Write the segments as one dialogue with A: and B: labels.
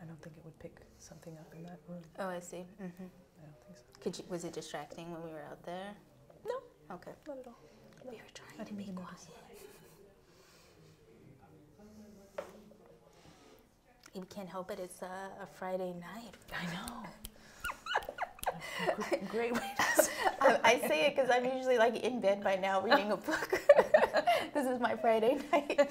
A: I don't think it would pick something up in that room.
B: Oh, I see.
A: I don't think so.
B: Was it distracting when we were out there?
A: No.
B: Okay.
A: Not at all.
B: We were trying to be quiet. You can't help it. It's a Friday night.
A: I know. Great way to say
B: I say it because I'm usually like in bed by now reading a book. This is my Friday night.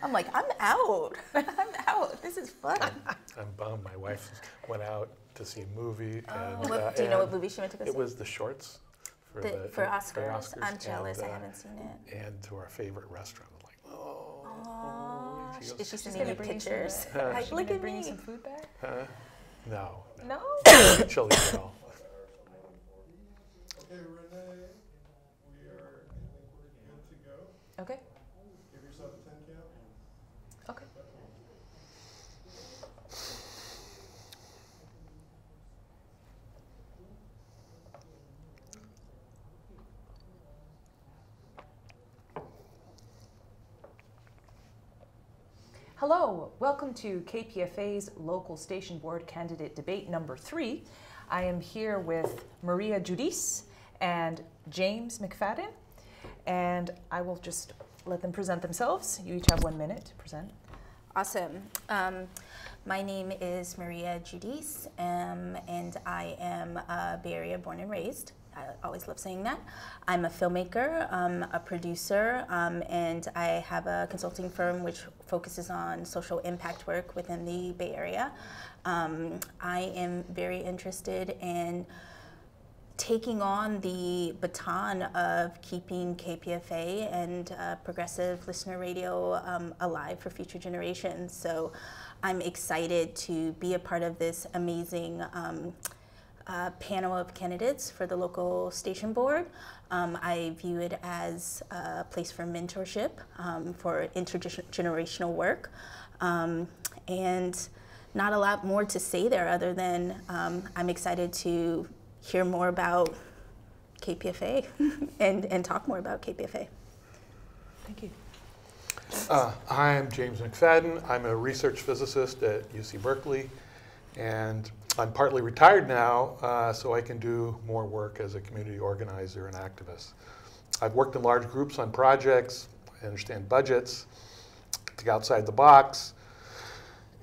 B: I'm like, I'm out. I'm out. This is fun.
C: I'm bummed. My wife went out to see a movie. And,
B: Do you know what movie she went to go see?
C: It was The Shorts.
B: For Oscars. I'm jealous. I haven't seen it.
C: And to our favorite restaurant. I'm like, oh.
B: Is she sending you pictures?
A: Like,
B: look at
A: bring
B: me.
A: you some food back?
C: No.
A: No?
C: She'll eat it all.
D: Okay, Renee, I think we're good to go.
A: Okay.
D: Give yourself a 10 count.
A: Okay. Hello, welcome to KPFA's Local Station Board Candidate Debate number 3. I am here with Maria Judice and James McFadden, and I will just let them present themselves. You each have 1 minute to present.
B: Awesome. My name is Maria Judice, and I am Bay Area born and raised. I always love saying that. I'm a filmmaker, a producer, and I have a consulting firm which focuses on social impact work within the Bay Area. I am very interested in taking on the baton of keeping KPFA and progressive listener radio alive for future generations. So I'm excited to be a part of this amazing panel of candidates for the local station board. I view it as a place for mentorship, for intergenerational work, and not a lot more to say there other than I'm excited to hear more about KPFA and talk more about KPFA.
A: Thank you.
C: I'm James McFadden. I'm a research physicist at UC Berkeley, and I'm partly retired now, so I can do more work as a community organizer and activist. I've worked in large groups on projects, I understand budgets, think outside the box,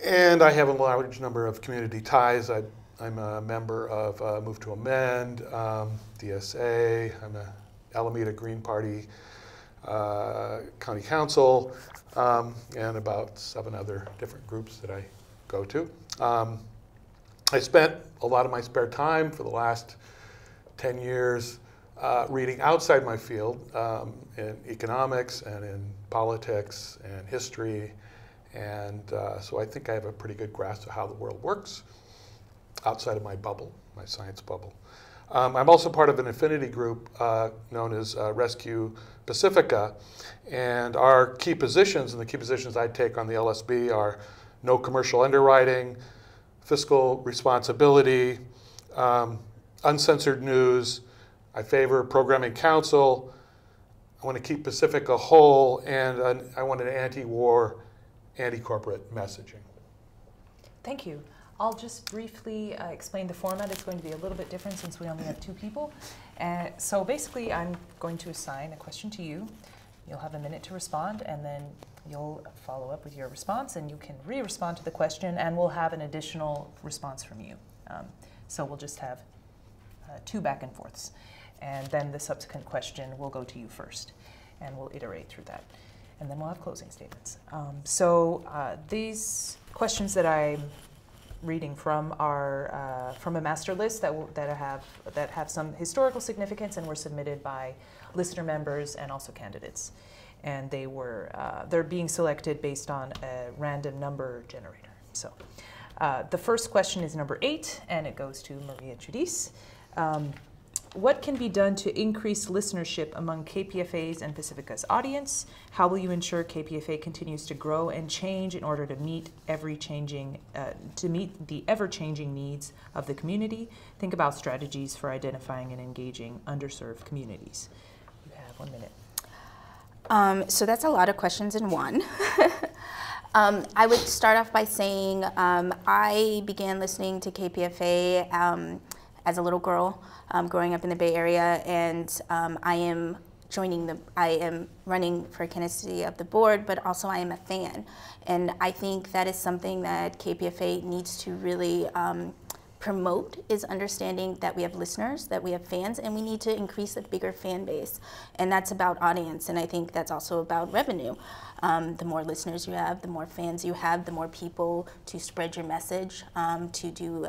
C: and I have a large number of community ties. I'm a member of Move to Amend, DSA, I'm a Alameda Green Party County Council, and about 7 other different groups that I go to. I spent a lot of my spare time for the last 10 years reading outside my field in economics and in politics and history, and so I think I have a pretty good grasp of how the world works outside of my bubble, my science bubble. I'm also part of an affinity group known as Rescue Pacifica, and our key positions, and the key positions I take on the LSB are no commercial underwriting, fiscal responsibility, uncensored news. I favor programming council. I want to keep Pacifica whole, and I want an anti-war, anti-corporate messaging.
A: Thank you. I'll just briefly explain the format. It's going to be a little bit different since we only have 2 people. So basically, I'm going to assign a question to you. You'll have a minute to respond, and then you'll follow up with your response, and you can re-respond to the question, and we'll have an additional response from you. So we'll just have 2 back and forths. And then the subsequent question will go to you first, and we'll iterate through that. And then we'll have closing statements. These questions that I'm reading from are from a master list that have some historical significance and were submitted by listener members and also candidates. And they're being selected based on a random number generator. So the first question is number 8, and it goes to Maria Judice. What can be done to increase listenership among KPFA's and Pacifica's audience? How will you ensure KPFA continues to grow and change in order to meet the ever-changing needs of the community? Think about strategies for identifying and engaging underserved communities. You have 1 minute.
B: So that's a lot of questions in one. I would start off by saying I began listening to KPFA as a little girl growing up in the Bay Area, and I am running for candidacy of the board, but also I am a fan. And I think that is something that KPFA needs to really promote, is understanding that we have listeners, that we have fans, and we need to increase a bigger fan base. And that's about audience, and I think that's also about revenue. The more listeners you have, the more fans you have, the more people to spread your message, to do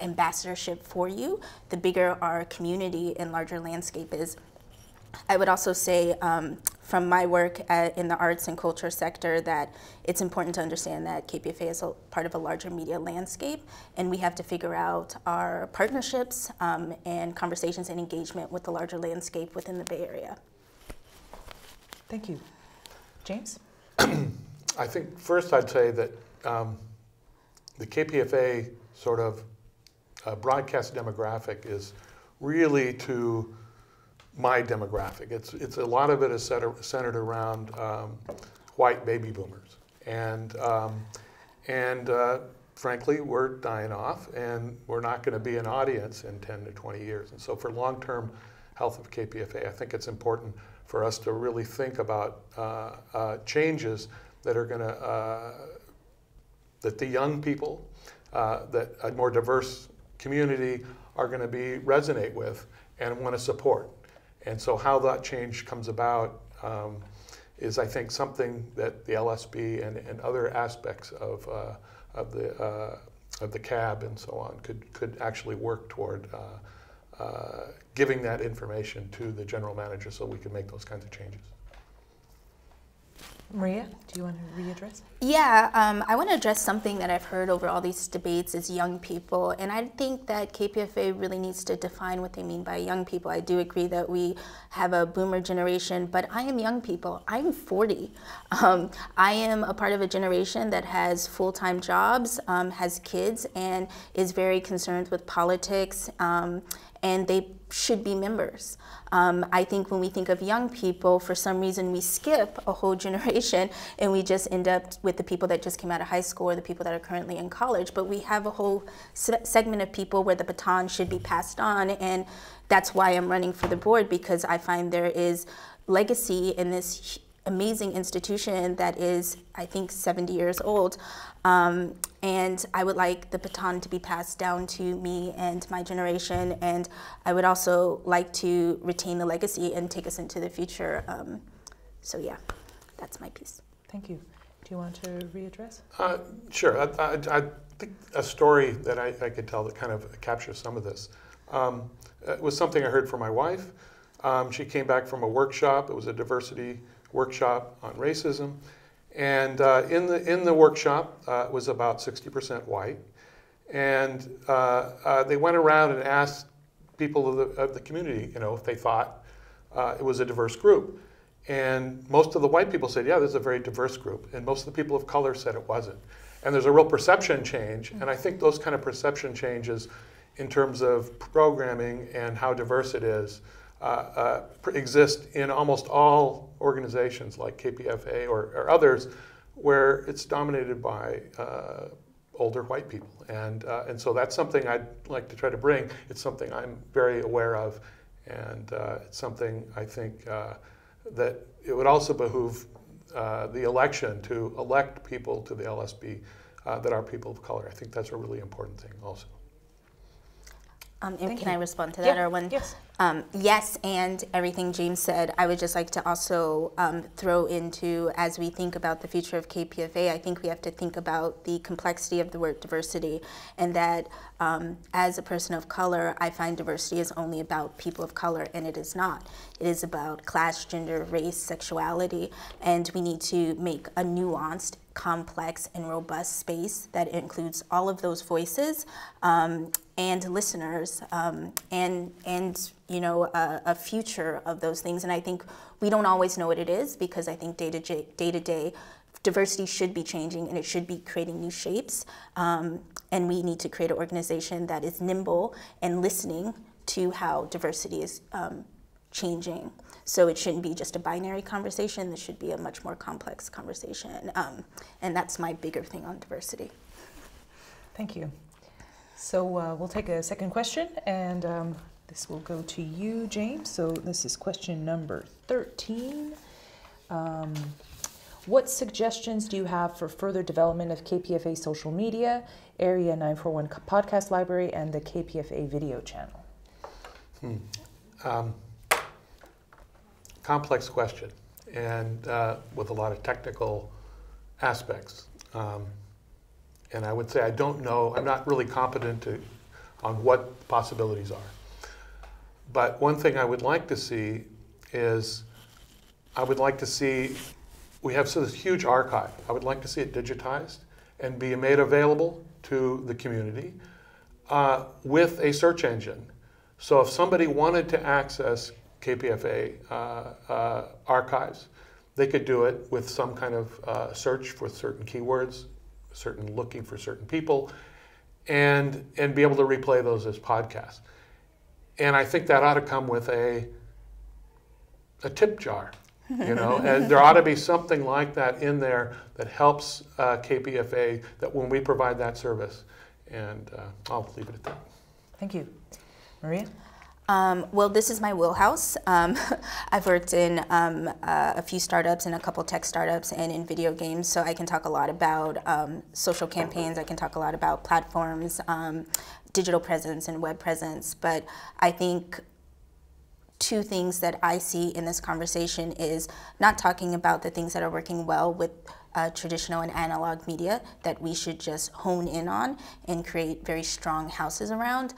B: ambassadorship for you, the bigger our community and larger landscape is. I would also say from my work in the arts and culture sector that it's important to understand that KPFA is a part of a larger media landscape, and we have to figure out our partnerships and conversations and engagement with the larger landscape within the Bay Area.
A: Thank you. James?
C: I think first I'd say that the KPFA sort of broadcast demographic is really to my demographic. It's a lot of it is centered around white baby boomers, and frankly, we're dying off, and we're not going to be an audience in 10 to 20 years. And so, for long-term health of KPFA, I think it's important for us to really think about changes that are going to that the young people, that a more diverse community are going to resonate with and want to support. And so how that change comes about is, I think, something that the LSB and other aspects of the CAB and so on could actually work toward giving that information to the general manager so we can make those kinds of changes.
A: Maria, do you want to readdress?
B: Yeah, I want to address something that I've heard over all these debates is young people, and I think that KPFA really needs to define what they mean by young people. I do agree that we have a boomer generation, but I am young people. I'm 40. I am a part of a generation that has full-time jobs, has kids, and is very concerned with politics, and they should be members. I think when we think of young people, for some reason we skip a whole generation and we just end up with the people that just came out of high school or the people that are currently in college. But we have a whole segment of people where the baton should be passed on, and that's why I'm running for the board, because I find there is legacy in this amazing institution that is, I think, 70 years old. And I would like the baton to be passed down to me and my generation, and I would also like to retain the legacy and take us into the future. So yeah, that's my piece.
A: Thank you. Do you want to readdress?
C: Sure. I think a story that I could tell that kind of captures some of this was something I heard from my wife. She came back from a workshop. It was a diversity workshop on racism. And in the workshop, it was about 60% white. And they went around and asked people of the community, if they thought it was a diverse group. And most of the white people said, yeah, this is a very diverse group. And most of the people of color said it wasn't. And there's a real perception change. And I think those kind of perception changes in terms of programming and how diverse it is exist in almost all organizations like KPFA or others where it's dominated by older white people. And so that's something I'd like to try to bring. It's something I'm very aware of, and it's something I think that it would also behoove the election to elect people to the LSB that are people of color. I think that's a really important thing also.
B: Can I respond to that?
A: Yeah.
B: Or one?
A: Yes.
B: Yes, and everything James said. I would just like to also throw into, as we think about the future of KPFA, I think we have to think about the complexity of the word diversity, and that as a person of color, I find diversity is only about people of color, and it is not. It is about class, gender, race, sexuality, and we need to make a nuanced, complex, and robust space that includes all of those voices and listeners, and a future of those things. And I think we don't always know what it is, because I think day to day, diversity should be changing and it should be creating new shapes. And we need to create an organization that is nimble and listening to how diversity is changing. So it shouldn't be just a binary conversation. This should be a much more complex conversation. And that's my bigger thing on diversity.
A: Thank you. So we'll take a second question, and this will go to you, James. So this is question number 13. What suggestions do you have for further development of KPFA social media, Area 941 podcast library, and the KPFA video channel?
C: Complex question, and with a lot of technical aspects. And I would say I don't know, I'm not really competent on what possibilities are. But one thing I would like to see is, we have this huge archive. I would like to see it digitized and be made available to the community with a search engine. So if somebody wanted to access KPFA archives, they could do it with some kind of search for certain keywords, looking for certain people, and be able to replay those as podcasts. And I think that ought to come with a tip jar, you know, and there ought to be something like that in there that helps KPFA, that when we provide that service. And I'll leave it at that.
A: Thank you. Maria?
B: Well, this is my wheelhouse. I've worked in a few startups and a couple tech startups and in video games, so I can talk a lot about social campaigns. I can talk a lot about platforms, digital presence and web presence. But I think two things that I see in this conversation is not talking about the things that are working well with traditional and analog media that we should just hone in on and create very strong houses around,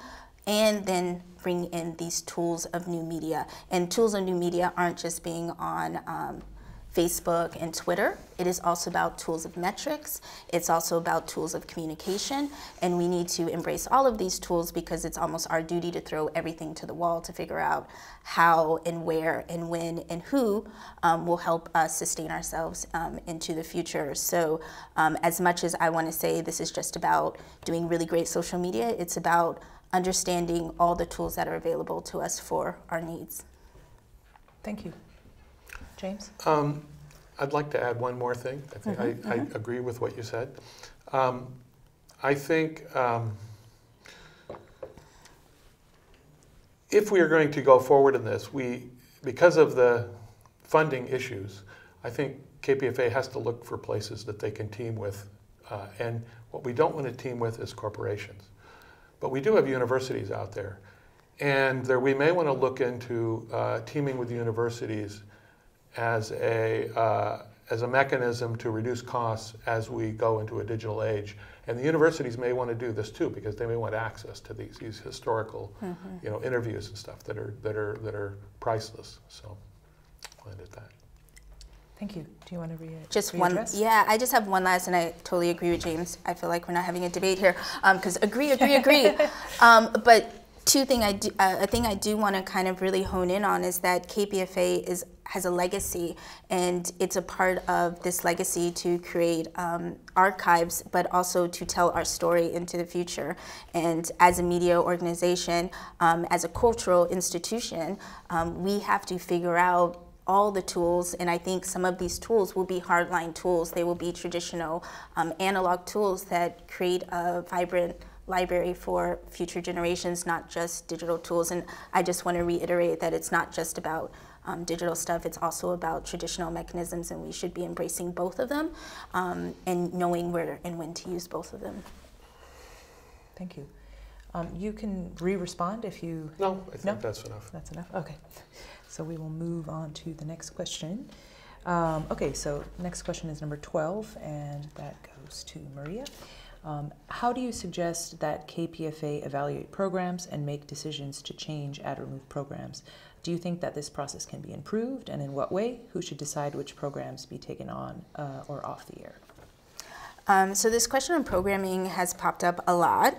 B: and then bring in these tools of new media. And tools of new media aren't just being on Facebook and Twitter. It is also about tools of metrics. It's also about tools of communication. And we need to embrace all of these tools because it's almost our duty to throw everything to the wall to figure out how and where and when and who will help us sustain ourselves into the future. So as much as I want to say this is just about doing really great social media, it's about understanding all the tools that are available to us for our needs.
A: Thank you. James?
C: I'd like to add one more thing. I think I agree with what you said. I think if we are going to go forward in this, because of the funding issues, I think KPFA has to look for places that they can team with. And what we don't want to team with is corporations. But we do have universities out there. And we may want to look into teaming with universities as a mechanism to reduce costs as we go into a digital age. And the universities may want to do this too, because they may want access to these historical, interviews and stuff that are priceless. So I'll end at that. Thank you.
A: Do you want to read
B: just one? Yeah, I just have one last, and I totally agree with James. I feel like we're not having a debate here, because agree. But a thing I do want to kind of really hone in on is that KPFA has a legacy, and it's a part of this legacy to create archives, but also to tell our story into the future. And as a media organization, as a cultural institution, we have to figure out all the tools, and I think some of these tools will be hardline tools. They will be traditional analog tools that create a vibrant library for future generations, not just digital tools. And I just want to reiterate that it's not just about digital stuff, it's also about traditional mechanisms, and we should be embracing both of them and knowing where and when to use both of them.
A: Thank you. You can re-respond if you...
C: No, I think that's enough.
A: That's enough? Okay. So we will move on to the next question. Okay, so next question is number 12, and that goes to Maria. How do you suggest that KPFA evaluate programs and make decisions to change, add, or remove programs? Do you think that this process can be improved, and in what way? Who should decide which programs be taken on or off the air?
B: So this question on programming has popped up a lot,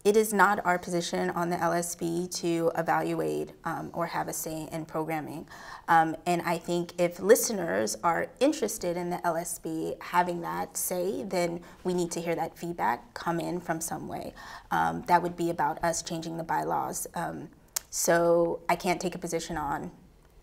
B: it is not our position on the LSB to evaluate or have a say in programming. And I think if listeners are interested in the LSB having that say, then we need to hear that feedback come in from some way. That would be about us changing the bylaws So I can't take a position on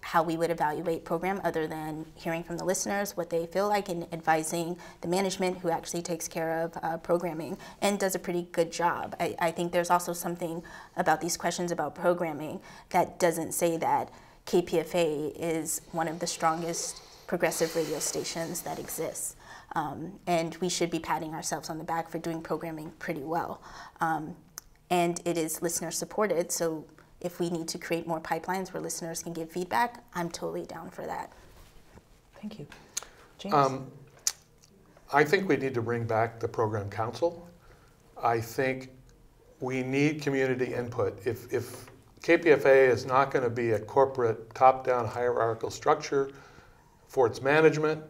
B: how we would evaluate program other than hearing from the listeners what they feel like and advising the management who actually takes care of programming and does a pretty good job. I think there's also something about these questions about programming that doesn't say that KPFA is one of the strongest progressive radio stations that exists. And we should be patting ourselves on the back for doing programming pretty well. And it is listener supported, so if we need to create more pipelines where listeners can give feedback, I'm totally down for that.
A: Thank you. James?
C: I think we need to bring back the program council. I think we need community input. If KPFA is not going to be a corporate top-down hierarchical structure for its management,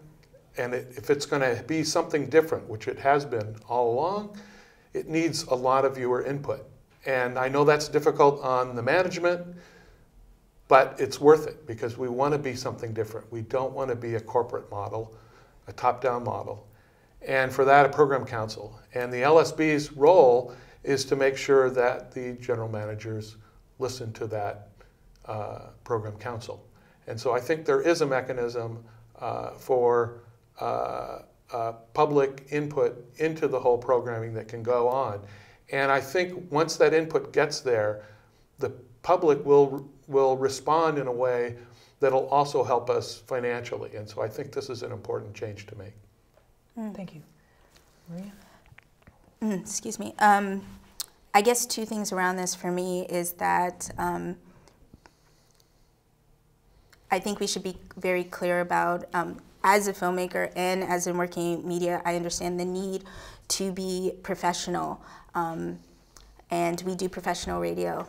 C: and if it's going to be something different, which it has been all along, it needs a lot of viewer input. And I know that's difficult on the management, but it's worth it because we want to be something different. We don't want to be a corporate model, a top-down model. And for that, a program council. And the LSB's role is to make sure that the general managers listen to that program council. And so I think there is a mechanism for public input into the whole programming that can go on. And I think once that input gets there, the public will respond in a way that'll also help us financially. And so I think this is an important change to make.
A: Thank you. Maria?
B: Excuse me. I guess two things around this for me is that I think we should be very clear about, as a filmmaker and as in working media, I understand the need to be professional. And we do professional radio.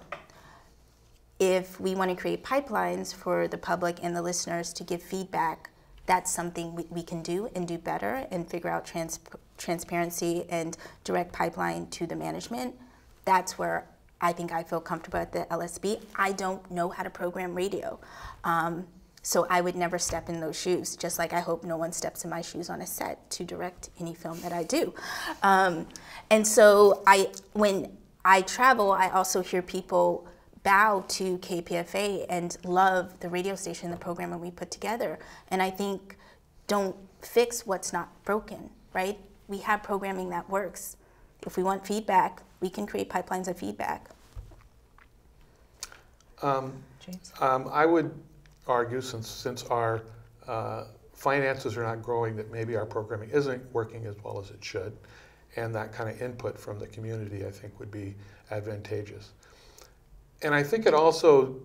B: If we want to create pipelines for the public and the listeners to give feedback, that's something we can do and do better and figure out transparency and direct pipeline to the management. That's where I think I feel comfortable at the LSB. I don't know how to program radio. So I would never step in those shoes, just like I hope no one steps in my shoes on a set to direct any film that I do. And so when I travel, I also hear people bow to KPFA and love the radio station, the programming we put together. And I think don't fix what's not broken, right? We have programming that works. If we want feedback, we can create pipelines of feedback.
A: James?
C: I would argue, since our finances are not growing, that maybe our programming isn't working as well as it should, and that kind of input from the community, I think, would be advantageous. And I think it also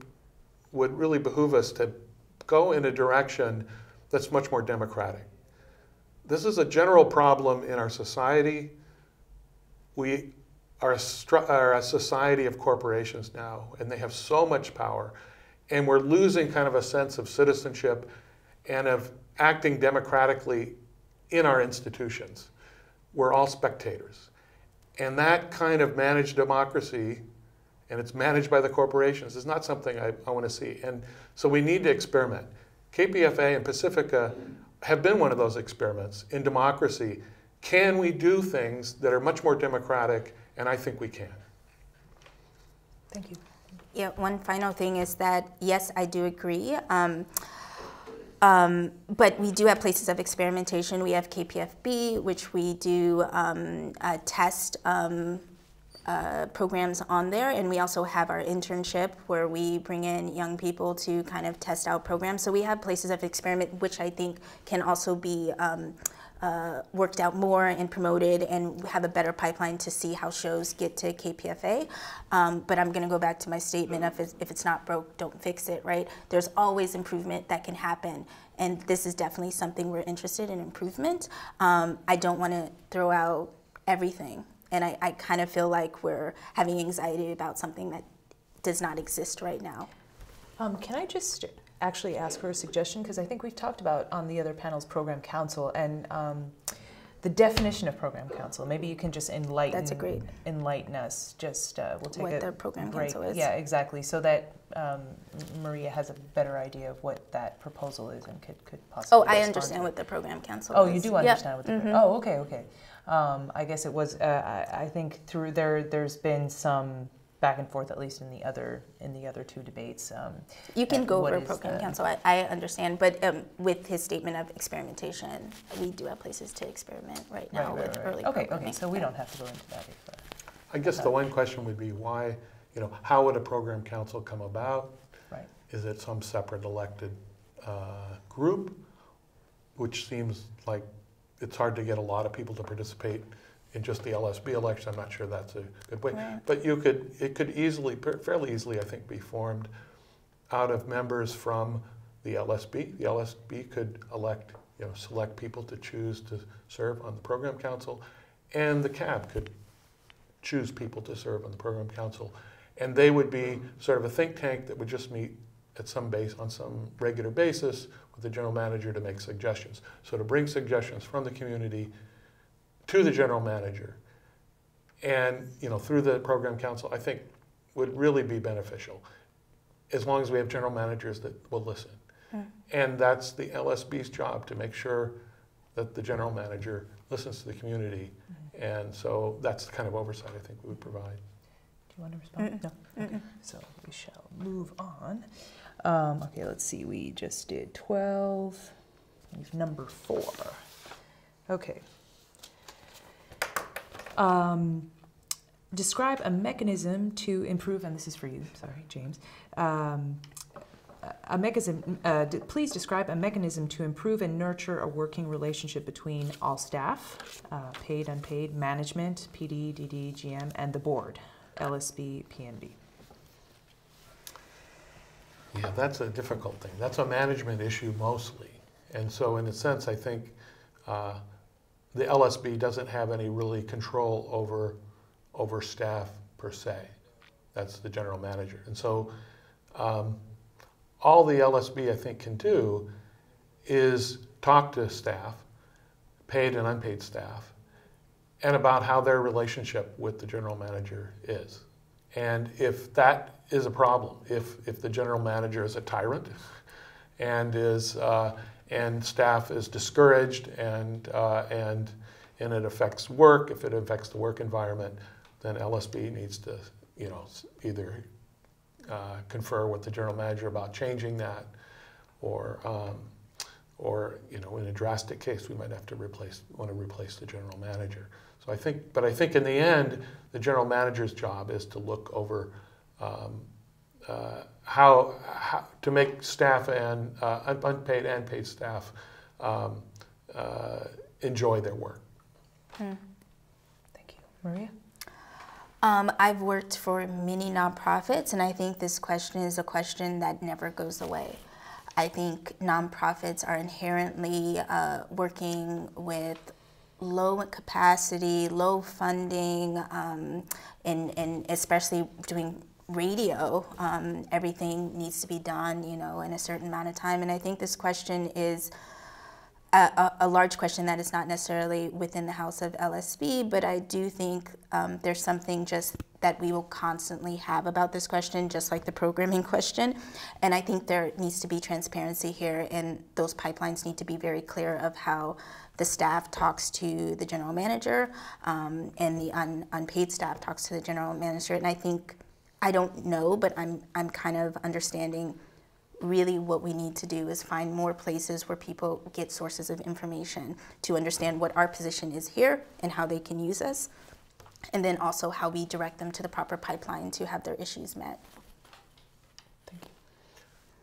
C: would really behoove us to go in a direction that's much more democratic. This is a general problem in our society. We are a society of corporations now, and they have so much power. And we're losing kind of a sense of citizenship and of acting democratically in our institutions. We're all spectators. And that kind of managed democracy, and it's managed by the corporations, is not something I want to see. And so we need to experiment. KPFA and Pacifica have been one of those experiments in democracy. Can we do things that are much more democratic? And I think we can.
A: Thank you.
B: Yeah, one final thing is that, yes, I do agree. But we do have places of experimentation. We have KPFB, which we do test programs on there. And we also have our internship where we bring in young people to kind of test out programs. So we have places of experiment, which I think can also be worked out more and promoted and have a better pipeline to see how shows get to KPFA. But I'm going to go back to my statement of if it's not broke, don't fix it, right? There's always improvement that can happen. And this is definitely something we're interested in, improvement. I don't want to throw out everything. And I kind of feel like we're having anxiety about something that does not exist right now.
A: Can I just actually ask for a suggestion? Because I think we've talked about on the other panels program council and the definition of program council. Maybe you can just enlighten.
B: That's a great.
A: Enlighten us. Just we'll take
B: what
A: a
B: the program
A: break.
B: council is.
A: Yeah, exactly. So that Maria has a better idea of what that proposal is and could possibly.
B: Oh, I
A: respond
B: understand
A: to.
B: what the program council
A: Oh,
B: is.
A: you do understand what the.
B: Mm-hmm.
A: Oh, okay, okay. I guess it was. I think through there's been some back and forth, at least in the other two debates.
B: You can go
A: what
B: over
A: is
B: program
A: the-
B: council. I understand, but with his statement of experimentation, we do have places to experiment right now with early
A: Okay,
B: programming.
A: so we don't have to go into that.
C: I guess the one question would be why, how would a program council come about?
A: Right.
C: Is it some separate elected group, which seems like it's hard to get a lot of people to participate in just the LSB election. I'm not sure that's a good way.
B: Right.
C: But it could fairly easily, I think, be formed out of members from the LSB. The LSB could select people to choose to serve on the program council, and the CAB could choose people to serve on the program council. And they would be sort of a think tank that would just meet at on some regular basis with the general manager to make suggestions. So to bring suggestions from the community to the general manager and through the program council, I think would really be beneficial as long as we have general managers that will listen. And that's the LSB's job, to make sure that the general manager listens to the community. And so that's the kind of oversight I think we would provide.
A: Do you want to respond? No? Okay. So we shall move on. Okay, let's see. We just did 12. Here's number 4. Okay. Describe a mechanism to improve, and this is for you, sorry, James. Please describe a mechanism to improve and nurture a working relationship between all staff, paid, unpaid, management, PD, DD, GM, and the board, LSB, PNB.
C: Yeah, that's a difficult thing. That's a management issue mostly. And so in a sense, I think the LSB doesn't have any really control over staff per se. That's the general manager. And so all the LSB, I think, can do is talk to staff, paid and unpaid staff, and about how their relationship with the general manager is. And if that is a problem, if the general manager is a tyrant and staff is discouraged and it affects work, if it affects the work environment, then LSB needs to either confer with the general manager about changing that, or in a drastic case we might have to want to replace the general manager. So I think in the end the general manager's job is to look over how to make staff and unpaid and paid staff enjoy their work.
A: Thank you. Maria?
B: I've worked for many nonprofits, and I think this question is a question that never goes away. I think nonprofits are inherently working with low capacity, low funding, and especially doing radio. Everything needs to be done, in a certain amount of time. And I think this question is a large question that is not necessarily within the House of LSB, but I do think there's something just that we will constantly have about this question, just like the programming question. And I think there needs to be transparency here, and those pipelines need to be very clear of how the staff talks to the general manager, and the unpaid staff talks to the general manager. And I think, I don't know, but I'm kind of understanding really what we need to do is find more places where people get sources of information to understand what our position is here and how they can use us, and then also how we direct them to the proper pipeline to have their issues met.
A: Thank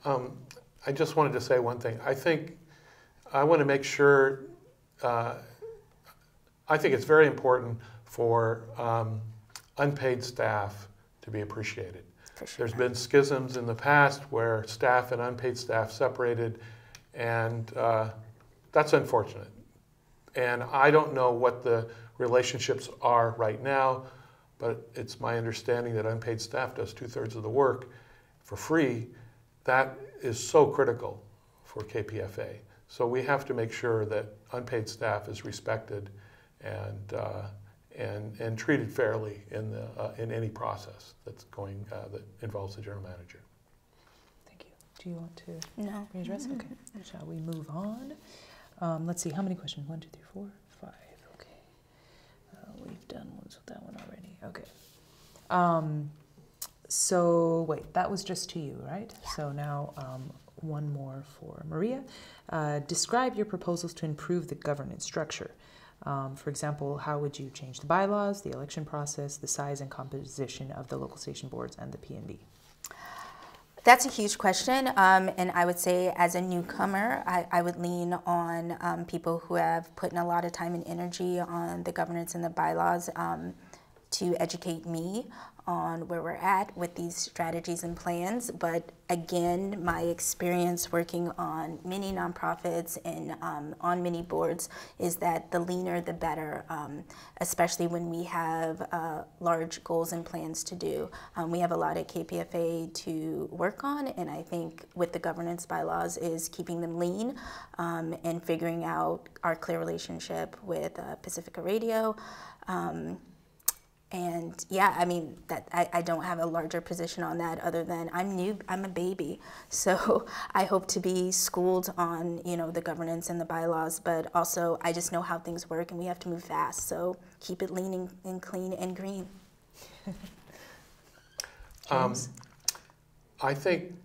A: you.
C: I just wanted to say one thing. I want to make sure, I think it's very important for unpaid staff to be appreciated.
B: For sure.
C: There's been schisms in the past where staff and unpaid staff separated, and that's unfortunate. And I don't know what the relationships are right now, but it's my understanding that unpaid staff does 2/3 of the work for free. That is so critical for KPFA. So we have to make sure that unpaid staff is respected and treated fairly in any process that's going that involves the general manager.
A: Thank you. Do you want to
B: No.
A: readdress? Okay. Shall we move on? Let's see. How many questions? 1, 2, 3, 4, 5. Okay. We've done ones with that one already. Okay. So wait, that was just to you, right? Yeah. So now one more for Maria. Describe your proposals to improve the governance structure. For example, how would you change the bylaws, the election process, the size and composition of the local station boards and the PNB?
B: That's a huge question, and I would say as a newcomer, I would lean on people who have put in a lot of time and energy on the governance and the bylaws to educate me on where we're at with these strategies and plans. But again, my experience working on many nonprofits and on many boards is that the leaner the better, especially when we have large goals and plans to do. We have a lot at KPFA to work on, and I think with the governance bylaws is keeping them lean and figuring out our clear relationship with Pacifica Radio. And yeah, I mean, that I don't have a larger position on that other than I'm new, I'm a baby. So I hope to be schooled on, you know, the governance and the bylaws, but also I just know how things work and we have to move fast. So keep it lean and clean and green.
C: I think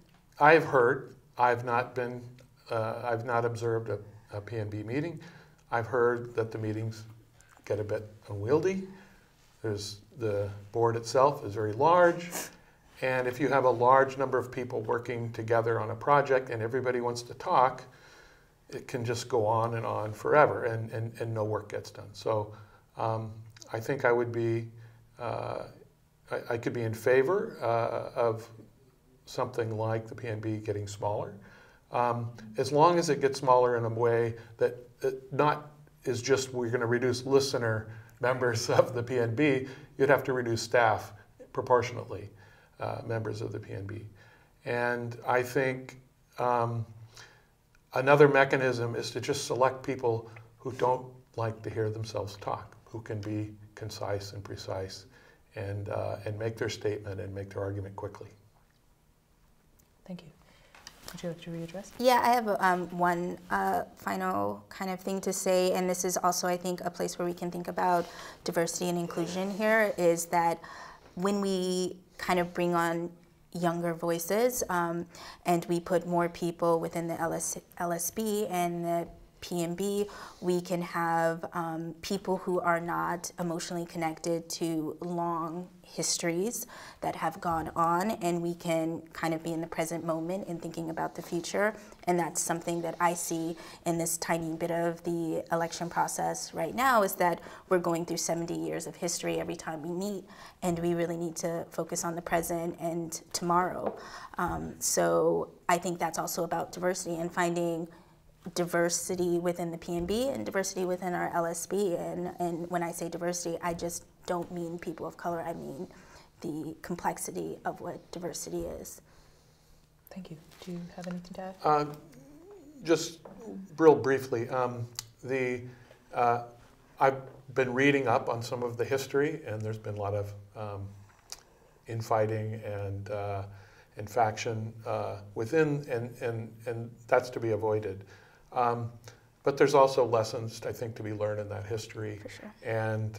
C: I've heard, I've not observed a PNB meeting. I've heard that the meetings get a bit unwieldy. The board itself is very large, and if you have a large number of people working together on a project and everybody wants to talk, it can just go on forever, and no work gets done. So I think I would be, I could be in favor of something like the PNB getting smaller, as long as it gets smaller in a way that it not is just we're going to reduce listener members of the PNB, you'd have to reduce staff proportionately, members of the PNB. And I think another mechanism is to just select people who don't like to hear themselves talk, who can be concise and precise and make their statement and make their argument quickly.
A: Thank you. Would you like to readdress?
B: Yeah, I have one final kind of thing to say, and this is also, I think, a place where we can think about diversity and inclusion here, is that when we kind of bring on younger voices and we put more people within the LSB and the PNB, we can have people who are not emotionally connected to long histories that have gone on, and we can kind of be in the present moment and thinking about the future. And that's something that I see in this tiny bit of the election process right now, is that we're going through 70 years of history every time we meet, and we really need to focus on the present and tomorrow. So I think that's also about diversity and finding diversity within the PNB and diversity within our LSB. And when I say diversity, I just don't mean people of color. I mean the complexity of what diversity is.
A: Thank you. Do you have anything to add?
C: Just real briefly, I've been reading up on some of the history, and there's been a lot of infighting and faction within, and that's to be avoided. But there's also lessons, I think, to be learned in that history.
B: For sure.
C: And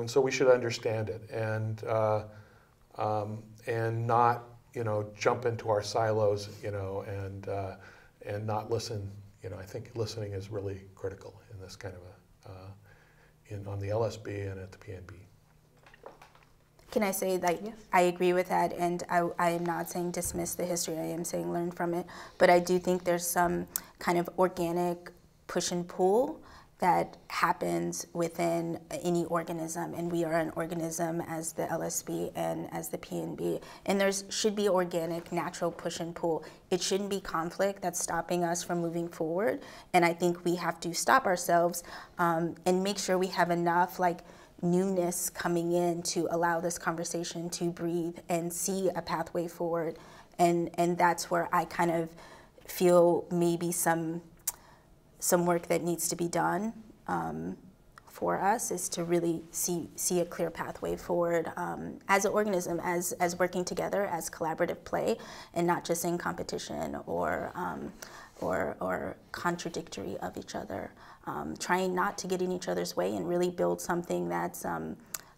C: so we should understand it and not, jump into our silos, and not listen. I think listening is really critical in this kind of on the LSB and at the PNB.
B: Can I say that yes. I agree with that, and I am not saying dismiss the history, I am saying learn from it, but I do think there's some kind of organic push and pull that happens within any organism, and we are an organism as the LSB and as the PNB, and there should be organic, natural push and pull. It shouldn't be conflict that's stopping us from moving forward, and I think we have to stop ourselves and make sure we have enough newness coming in to allow this conversation to breathe and see a pathway forward, and that's where I kind of feel maybe some work that needs to be done for us is to really see a clear pathway forward as an organism, as working together, as collaborative play, and not just in competition or contradictory of each other. Trying not to get in each other's way and really build something that's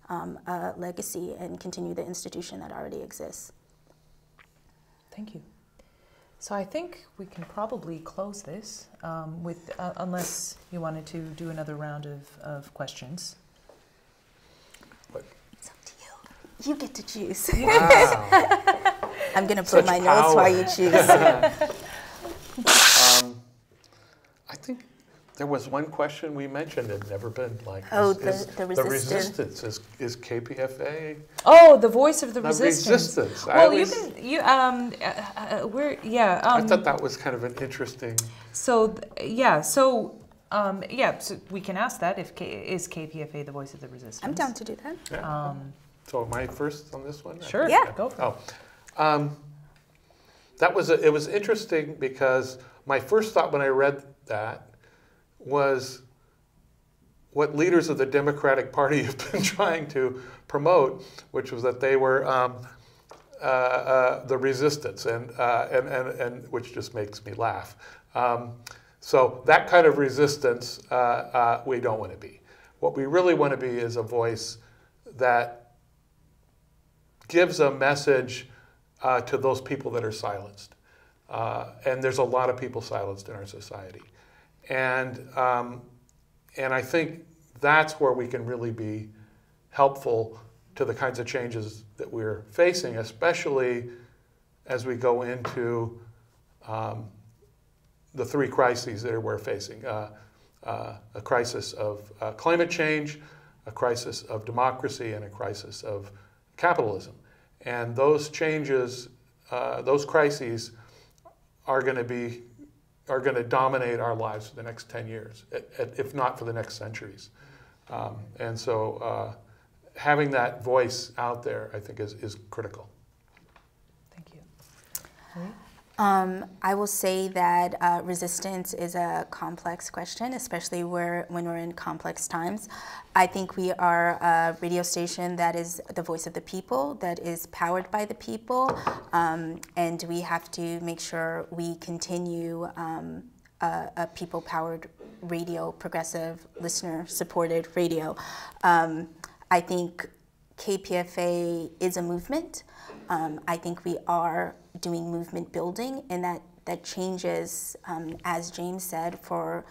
B: a legacy and continue the institution that already exists.
A: Thank you. So I think we can probably close this with, unless you wanted to do another round of questions.
B: It's up to you. You get to choose.
C: Wow.
B: I'm going to
C: Such
B: put my notes while you choose.
C: I think there was one question we mentioned had never been like,
B: Oh,
C: the resistance. Is KPFA
A: Oh, the voice of the
C: the
A: resistance.
C: resistance?
A: Well,
C: I
A: thought
C: that was kind of an interesting.
A: So we can ask that is KPFA the voice of the resistance?
B: I'm down to do that.
C: Yeah. So am I first on this one?
A: Sure.
B: Yeah.
A: Go for it.
C: It was interesting because my first thought when I read that was what leaders of the Democratic Party have been trying to promote, which was that they were the resistance, and which just makes me laugh. So that kind of resistance we don't want to be. What we really want to be is a voice that gives a message to those people that are silenced. And there's a lot of people silenced in our society. And I think that's where we can really be helpful to the kinds of changes that we're facing, especially as we go into the three crises that we're facing. A crisis of climate change, a crisis of democracy, and a crisis of capitalism. And those changes, those crises are going to dominate our lives for the next 10 years, if not for the next centuries. And so having that voice out there, I think, is critical.
A: Thank you. Marie?
B: I will say that resistance is a complex question, especially when we're in complex times. I think we are a radio station that is the voice of the people, that is powered by the people, and we have to make sure we continue a people-powered radio, progressive, listener-supported radio. I think KPFA is a movement. I think we are doing movement building, and that changes, as James said, for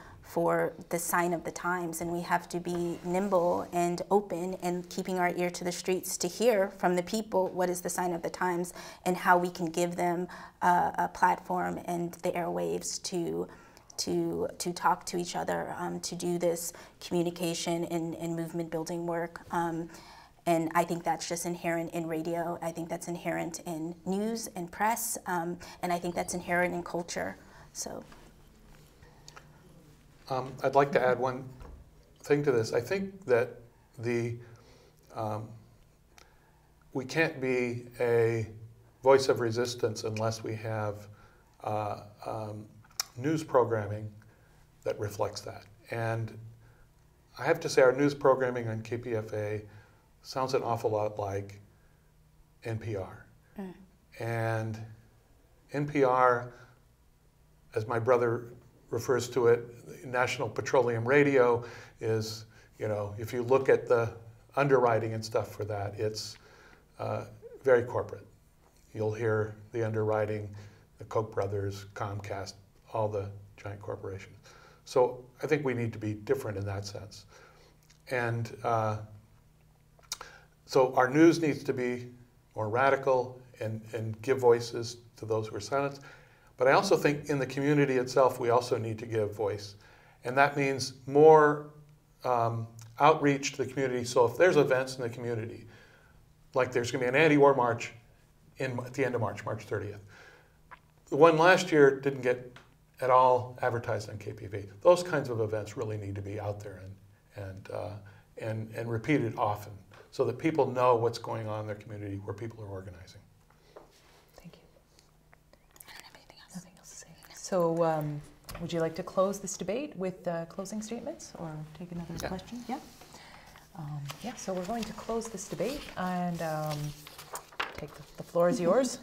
B: the sign of the times, and we have to be nimble and open and keeping our ear to the streets to hear from the people what is the sign of the times and how we can give them a platform and the airwaves to talk to each other, to do this communication and movement building work. And I think that's just inherent in radio. I think that's inherent in news and press, and I think that's inherent in culture. So,
C: I'd like to add one thing to this. I think that we can't be a voice of resistance unless we have news programming that reflects that. And I have to say, our news programming on KPFA sounds an awful lot like NPR. And NPR, as my brother refers to it, National Petroleum Radio, is, if you look at the underwriting and stuff for that, it's very corporate. You'll hear the underwriting, the Koch brothers, Comcast, all the giant corporations. So I think we need to be different in that sense. And so our news needs to be more radical and give voices to those who are silenced. But I also think in the community itself, we also need to give voice. And that means more outreach to the community. So if there's events in the community, like there's going to be an anti-war march at the end of March, March 30th. The one last year didn't get at all advertised on KPFA. Those kinds of events really need to be out there and repeated often, so that people know what's going on in their community, where people are organizing.
A: Thank you. I don't have anything else. Nothing else to say. So would you like to close this debate with closing statements or take another question? Yeah. So we're going to close this debate, and the floor is yours.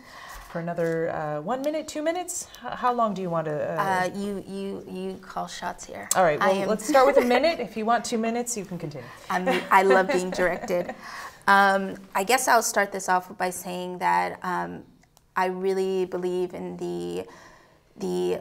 A: for another 1 minute, 2 minutes? How long do you want to?
B: You call shots here.
A: All right, well, let's start with a minute. If you want 2 minutes, you can continue.
B: I love being directed. I guess I'll start this off by saying that I really believe in the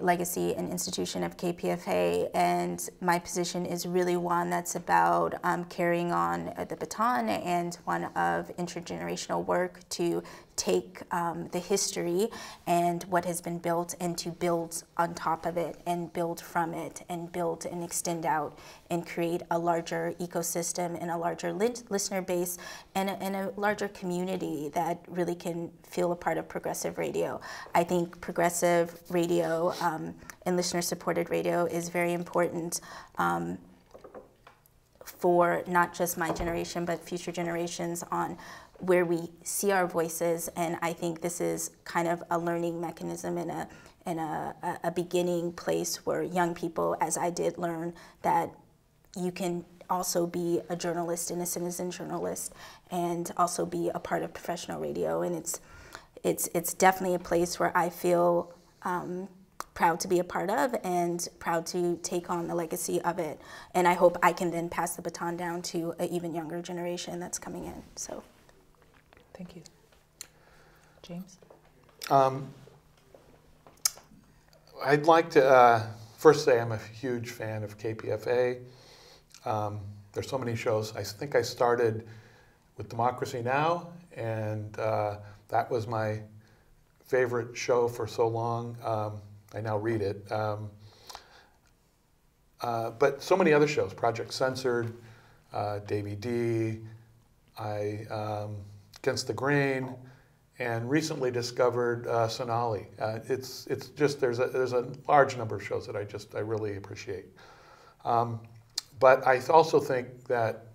B: legacy and institution of KPFA, and my position is really one that's about carrying on the baton and one of intergenerational work to take the history and what has been built and to build on top of it and build from it and build and extend out and create a larger ecosystem and a larger listener base and a larger community that really can feel a part of progressive radio. I think progressive radio and listener-supported radio is very important for not just my generation but future generations on where we see our voices, and I think this is kind of a learning mechanism and a beginning place where young people, as I did, learn that you can also be a journalist and a citizen journalist and also be a part of professional radio, and it's definitely a place where I feel proud to be a part of and proud to take on the legacy of it, and I hope I can then pass the baton down to an even younger generation that's coming in. So.
A: Thank you. James?
C: I'd like to first say I'm a huge fan of KPFA. There's so many shows. I think I started with Democracy Now!, and that was my favorite show for so long. I now read it. But so many other shows, Project Censored, Davey D, Against the Grain, and recently discovered Sonali. It's just there's a large number of shows that I really appreciate. But I also think that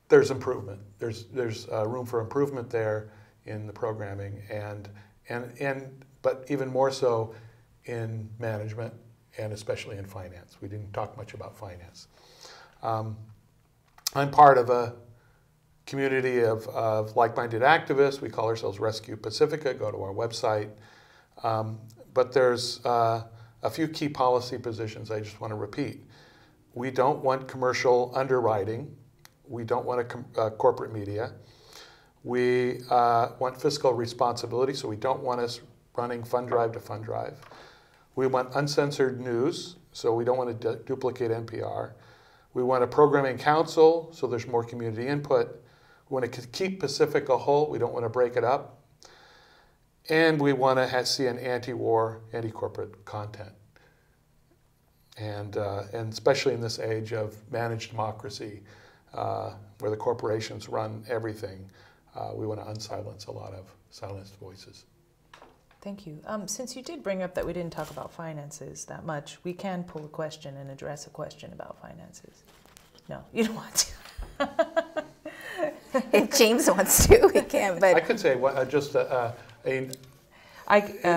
C: there's improvement. There's room for improvement there in the programming but even more so in management and especially in finance. We didn't talk much about finance. I'm part of a community of like-minded activists. We call ourselves Rescue Pacifica. Go to our website. But there's a few key policy positions I just want to repeat. We don't want commercial underwriting. We don't want corporate media. We want fiscal responsibility, so we don't want us running fund drive to fund drive. We want uncensored news, so we don't want to duplicate NPR. We want a programming council, so there's more community input. We want to keep Pacifica whole. We don't want to break it up. And we want to see an anti-war, anti-corporate content. And especially in this age of managed democracy, where the corporations run everything, we want to unsilence a lot of silenced voices.
A: Thank you. Since you did bring up that we didn't talk about finances that much, we can pull a question and address a question about finances. No, you don't want to.
B: If James wants to, we can. But
C: I could say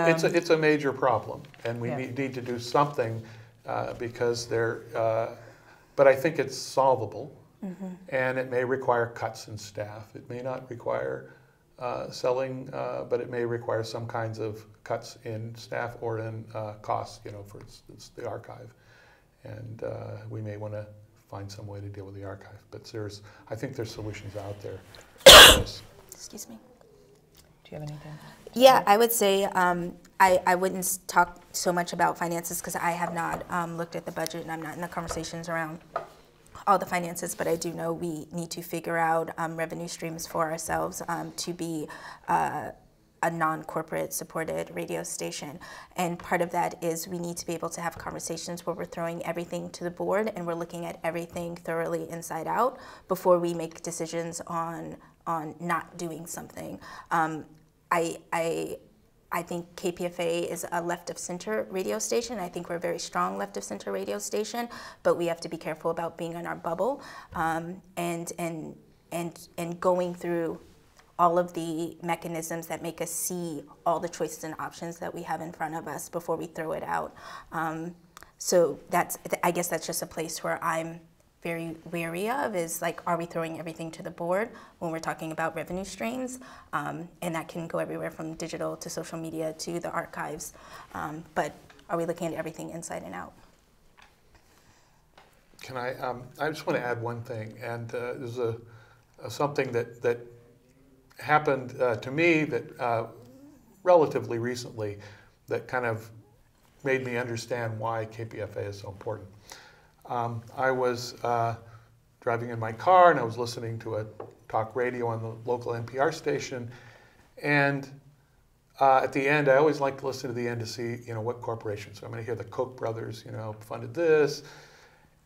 C: it's a major problem, and we need to do something because but I think it's solvable, and it may require cuts in staff. It may not require selling, but it may require some kinds of cuts in staff or in costs. For instance, the archive, and we may want to find some way to deal with the archive. But I think there's solutions out there.
B: Excuse me.
A: Do you have anything?
B: Yeah, I would say I wouldn't talk so much about finances because I have not looked at the budget and I'm not in the conversations around all the finances, but I do know we need to figure out revenue streams for ourselves to be a non-corporate supported radio station. And part of that is we need to be able to have conversations where we're throwing everything to the board and we're looking at everything thoroughly inside out before we make decisions on not doing something. I think KPFA is a left-of-center radio station. I think we're a very strong left-of-center radio station, but we have to be careful about being in our bubble and going through all of the mechanisms that make us see all the choices and options that we have in front of us before we throw it out. So I guess that's just a place where I'm very wary of is like, are we throwing everything to the board when we're talking about revenue streams? And that can go everywhere from digital to social media to the archives. But are we looking at everything inside and out?
C: Can I just want to add one thing, and there's something that happened to me that relatively recently that kind of made me understand why KPFA is so important. I was driving in my car and I was listening to a talk radio on the local NPR station, and at the end, I always like to listen to the end to see, what corporations. So I'm going to hear the Koch brothers, funded this,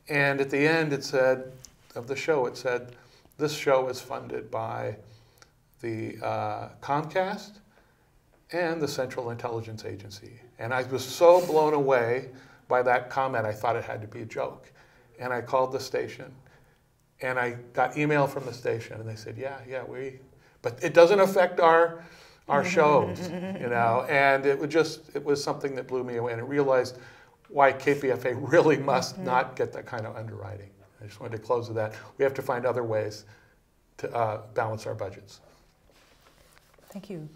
C: and at the end it said, of the show, it said, this show is funded by the Comcast and the Central Intelligence Agency. And I was so blown away by that comment, I thought it had to be a joke. And I called the station, and I got email from the station, and they said, yeah, but it doesn't affect our shows, and it was something that blew me away, and I realized why KPFA really must not get that kind of underwriting. I just wanted to close with that. We have to find other ways to balance our budgets.
A: Thank you.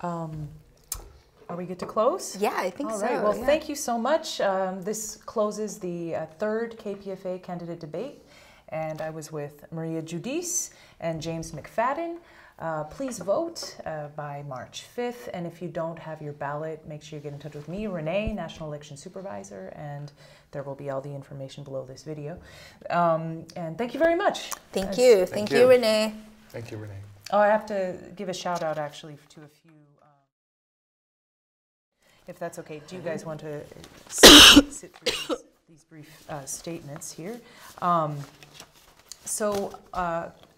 A: Are we good to close?
B: Yeah, I think so.
A: All right. Well,
B: yeah.
A: Thank you so much. This closes the third KPFA candidate debate, and I was with Maria Judice and James McFadden. Please vote by March 5th, and if you don't have your ballot, make sure you get in touch with me, Renee, National Election Supervisor, and there will be all the information below this video. And thank you very much.
B: Thank you. Thank you, Renee.
C: Thank you, Renee.
A: Oh, I have to give a shout out actually to a few, if that's okay. Do you guys want to sit through these brief statements here?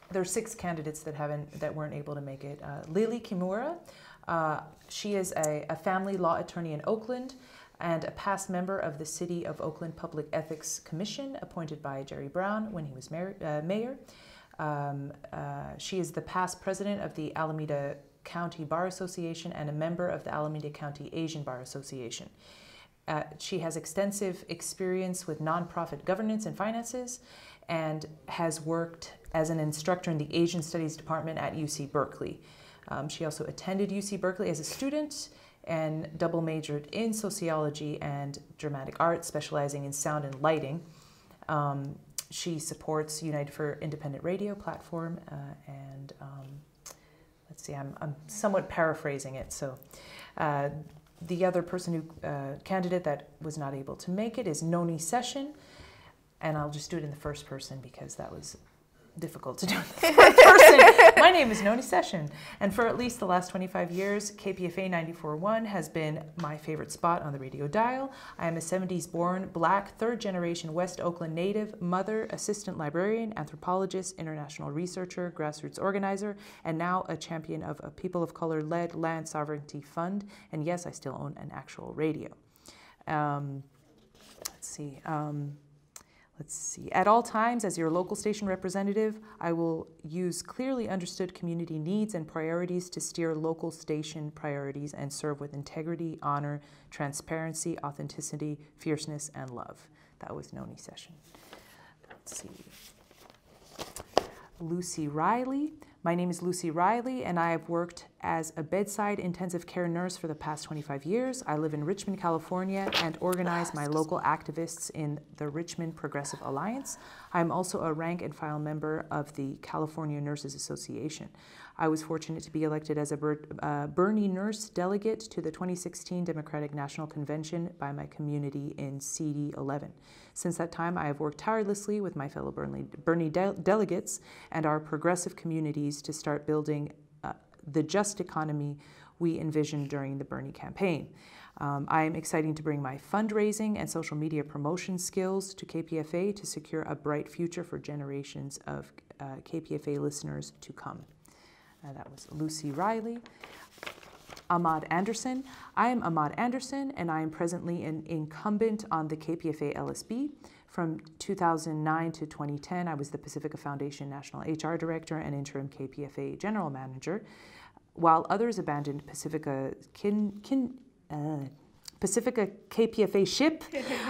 A: There's 6 candidates that weren't able to make it. Lily Kimura, she is a family law attorney in Oakland and a past member of the City of Oakland Public Ethics Commission appointed by Jerry Brown when he was mayor. She is the past president of the Alameda County Bar Association and a member of the Alameda County Asian Bar Association. She has extensive experience with nonprofit governance and finances and has worked as an instructor in the Asian Studies Department at UC Berkeley. She also attended UC Berkeley as a student and double majored in sociology and dramatic art, specializing in sound and lighting. She supports United for Independent Radio platform, and let's see, I'm somewhat paraphrasing it. So the other candidate that was not able to make it is Noni Session, and I'll just do it in the first person because that was difficult to do in the third person. My name is Noni Session, and for at least the last 25 years, KPFA 94.1 has been my favorite spot on the radio dial. I am a 70s-born, Black, third-generation West Oakland native, mother, assistant librarian, anthropologist, international researcher, grassroots organizer, and now a champion of a people of color-led land sovereignty fund. And yes, I still own an actual radio. Let's see. At all times, as your local station representative, I will use clearly understood community needs and priorities to steer local station priorities and serve with integrity, honor, transparency, authenticity, fierceness, and love. That was Noni Session. Let's see. Lucy Riley. My name is Lucy Riley, and I have worked as a bedside intensive care nurse for the past 25 years. I live in Richmond, California, and organize my local activists in the Richmond Progressive Alliance. I'm also a rank and file member of the California Nurses Association. I was fortunate to be elected as a Bernie nurse delegate to the 2016 Democratic National Convention by my community in CD 11. Since that time, I have worked tirelessly with my fellow Bernie delegates and our progressive communities to start building the just economy we envisioned during the Bernie campaign. I am excited to bring my fundraising and social media promotion skills to KPFA to secure a bright future for generations of KPFA listeners to come. That was Lucy Riley. Ahmad Anderson. I am Ahmad Anderson, and I am presently an incumbent on the KPFA LSB. From 2009 to 2010, I was the Pacifica Foundation National HR Director and interim KPFA General Manager. While others abandoned Pacifica's Pacifica KPFA ship,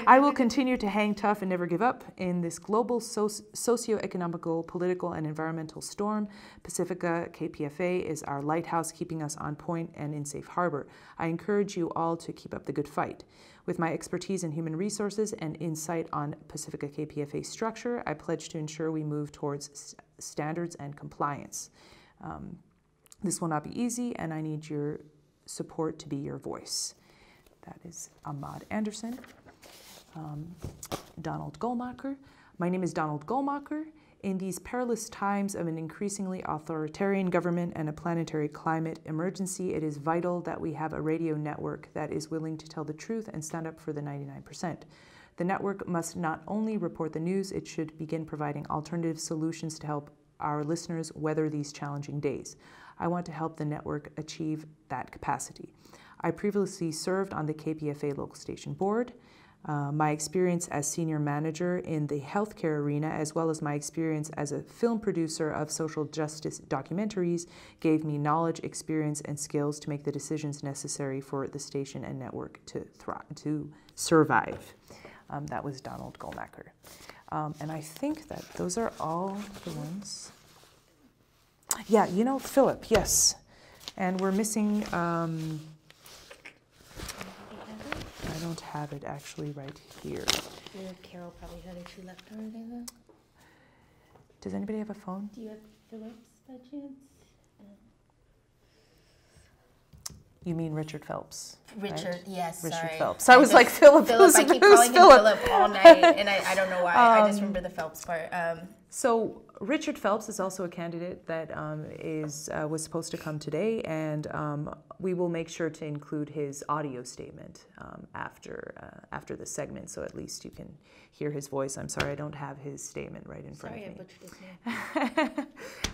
A: I will continue to hang tough and never give up in this global socio-economical, political, and environmental storm. Pacifica KPFA is our lighthouse, keeping us on point and in safe harbor. I encourage you all to keep up the good fight. With my expertise in human resources and insight on Pacifica KPFA structure, I pledge to ensure we move towards standards and compliance. This will not be easy, and I need your support to be your voice. That is Ahmad Anderson. Donald Goldmacher. My name is Donald Goldmacher. In these perilous times of an increasingly authoritarian government and a planetary climate emergency, it is vital that we have a radio network that is willing to tell the truth and stand up for the 99%. The network must not only report the news, it should begin providing alternative solutions to help our listeners weather these challenging days. I want to help the network achieve that capacity. I previously served on the KPFA local station board. My experience as senior manager in the healthcare arena, as well as my experience as a film producer of social justice documentaries, gave me knowledge, experience, and skills to make the decisions necessary for the station and network to survive. That was Donald Goldmacher. And I think that those are all the ones. Yeah, you know, Philip, yes. And we're missing, I don't have it actually right here.
B: Carol probably had it. She left already then.
A: Does anybody have a phone?
B: Do you have Phillips by chance?
A: You mean Richard Phelps?
B: Richard,
A: right?
B: yes,
A: Richard
B: sorry.
A: Phelps. I was like, Philip.
B: I keep calling him Philip all night, and I don't know why. I just remember the Phelps part.
A: So Richard Phelps is also a candidate that was supposed to come today, and we will make sure to include his audio statement after the segment, so at least you can hear his voice. I'm sorry, I don't have his statement right in front of me.
B: Sorry, I butchered his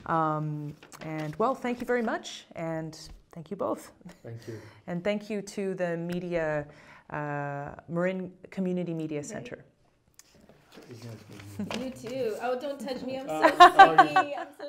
B: name.
A: And well, thank you very much, and thank you both.
C: Thank you.
A: And thank you to the media, Marin Community Media Center.
B: You too. Oh, don't touch me. I'm so sorry. I'm so